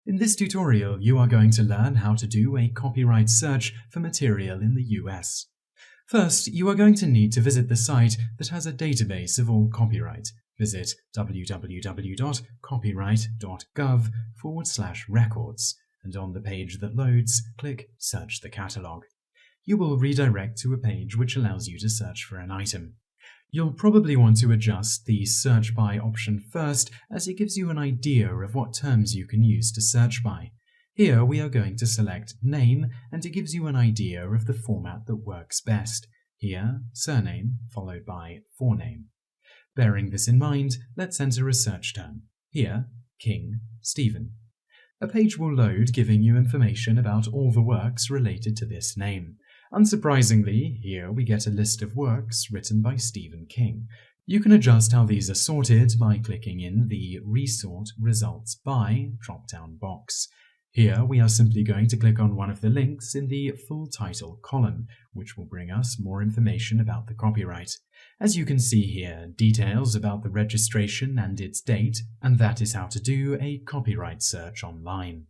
In this tutorial, you are going to learn how to do a copyright search for material in the US. First, you are going to need to visit the site that has a database of all copyright. Visit www.copyright.gov/records, and on the page that loads, click Search the Catalog. You will redirect to a page which allows you to search for an item. You'll probably want to adjust the Search By option first, as it gives you an idea of what terms you can use to search by. Here we are going to select Name, and it gives you an idea of the format that works best. Here, surname followed by forename. Bearing this in mind, let's enter a search term. Here, King, Stephen. A page will load giving you information about all the works related to this name. Unsurprisingly, here we get a list of works written by Stephen King. You can adjust how these are sorted by clicking in the Resort Results By drop-down box. Here we are simply going to click on one of the links in the full title column, which will bring us more information about the copyright. As you can see here, details about the registration and its date, and that is how to do a copyright search online.